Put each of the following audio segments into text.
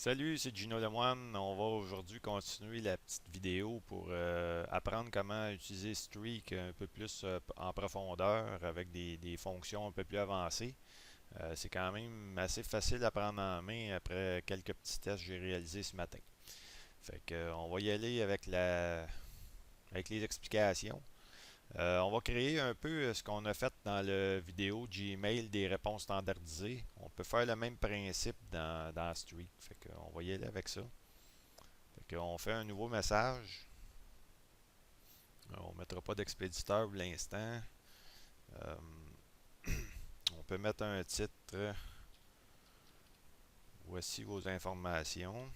Salut, c'est Gino Lemoine. On va aujourd'hui continuer la petite vidéo pour apprendre comment utiliser Streak un peu plus en profondeur avec des fonctions un peu plus avancées. C'est quand même assez facile à prendre en main après quelques petits tests que j'ai réalisés ce matin. Fait que, on va y aller avec les explications. On va créer un peu ce qu'on a fait dans la vidéo Gmail des réponses standardisées. On peut faire le même principe dans Streak. Fait que, on va y aller avec ça. Fait qu'on fait un nouveau message. On ne mettra pas d'expéditeur pour l'instant. Euh, on peut mettre un titre. Voici vos informations.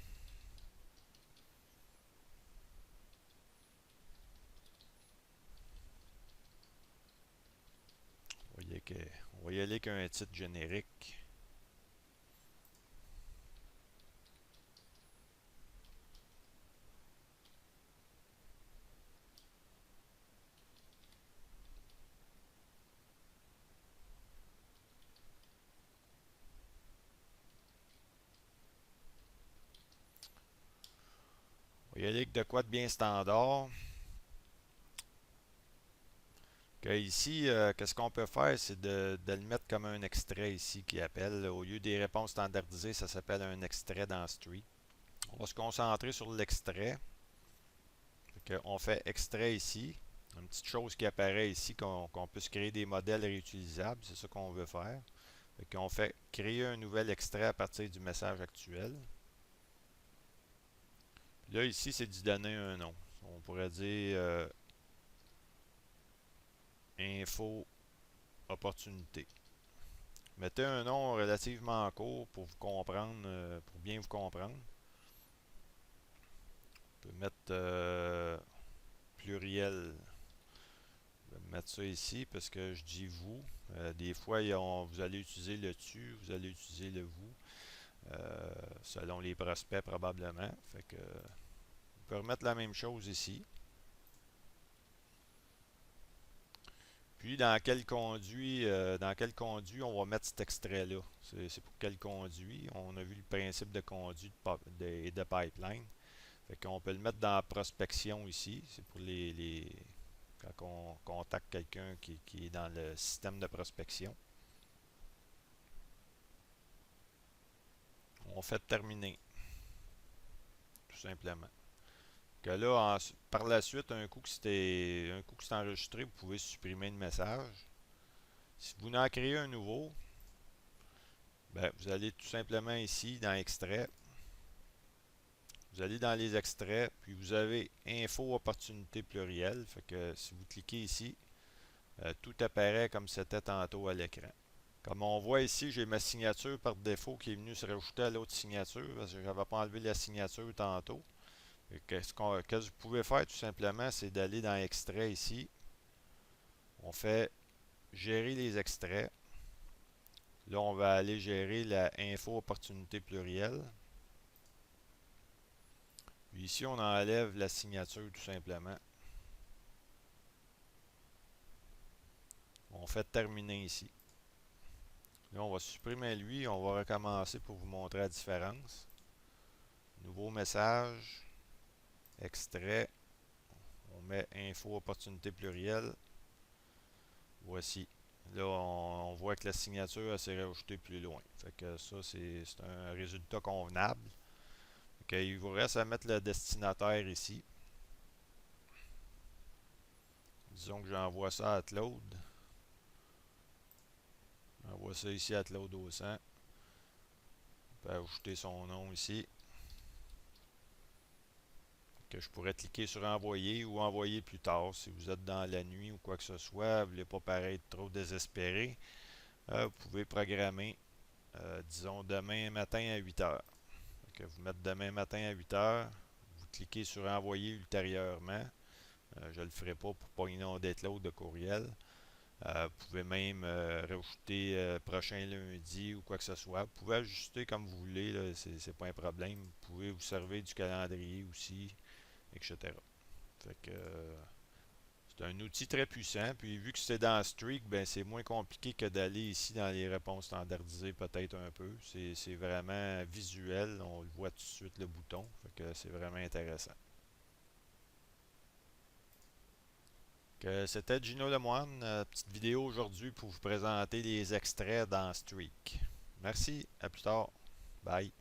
On va y aller qu'un titre générique. On va y aller avec de quoi de bien standard. Que ici, qu'est-ce qu'on peut faire, c'est de le mettre comme un extrait ici qui appelle. Au lieu des réponses standardisées, ça s'appelle un extrait dans Street. On va se concentrer sur l'extrait. On fait extrait ici. Une petite chose qui apparaît ici, qu'on peut se créer des modèles réutilisables. C'est ça qu'on veut faire. On fait créer un nouvel extrait à partir du message actuel. Puis là, ici, c'est d'y donner un nom. On pourrait dire info opportunité. Mettez un nom relativement court pour vous comprendre, pour bien vous comprendre. On peut mettre pluriel. Je vais mettre ça ici parce que je dis vous. Des fois, vous allez utiliser le tu, vous allez utiliser le vous, selon les prospects probablement. On peut remettre la même chose ici. Puis dans quel conduit on va mettre cet extrait-là. C'est pour quel conduit. On a vu le principe de conduit et de pipeline. Fait qu'on peut le mettre dans la prospection ici. C'est pour quand on contacte quelqu'un qui est dans le système de prospection. On fait terminer, tout simplement. Que là, par la suite, un coup que c'est enregistré, vous pouvez supprimer le message. Si vous en créez un nouveau, ben, vous allez tout simplement ici dans Extrait. Vous allez dans les extraits, puis vous avez Info opportunité plurielle. Fait que si vous cliquez ici, tout apparaît comme c'était tantôt à l'écran. Comme on voit ici, j'ai ma signature par défaut qui est venue se rajouter à l'autre signature parce que je n'avais pas enlevé la signature tantôt. Qu'est-ce que vous pouvez faire tout simplement, c'est d'aller dans Extrait ici. On fait Gérer les extraits. Là, on va aller gérer la info opportunité plurielle. Puis ici, on enlève la signature tout simplement. On fait terminer ici. Là, on va supprimer lui. On va recommencer pour vous montrer la différence. Nouveau message. Extrait. On met info opportunité plurielle. Voici. Là, on voit que la signature s'est rajoutée plus loin. Fait que ça, c'est un résultat convenable. Il vous reste à mettre le destinataire ici. Disons que j'envoie ça à Upload. J'envoie ça ici à Upload au 100. On peut ajouter son nom ici. Que je pourrais cliquer sur envoyer ou envoyer plus tard si vous êtes dans la nuit ou quoi que ce soit, vous ne voulez pas paraître trop désespéré, vous pouvez programmer, disons, demain matin à 8 heures. Vous mettez demain matin à 8 heures, vous cliquez sur envoyer ultérieurement. Je ne le ferai pas pour pas inonder l'autre de courriel. Vous pouvez même rajouter prochain lundi ou quoi que ce soit. Vous pouvez ajuster comme vous voulez, c'est pas un problème. Vous pouvez vous servir du calendrier aussi, etc. Fait que C'est un outil très puissant. Puis vu que c'est dans Streak, ben c'est moins compliqué que d'aller ici dans les réponses standardisées peut-être un peu. C'est vraiment visuel. On le voit tout de suite le bouton. Fait que c'est vraiment intéressant. Que c'était Gino Lemoine, petite vidéo aujourd'hui pour vous présenter les extraits dans Streak. Merci, à plus tard. Bye.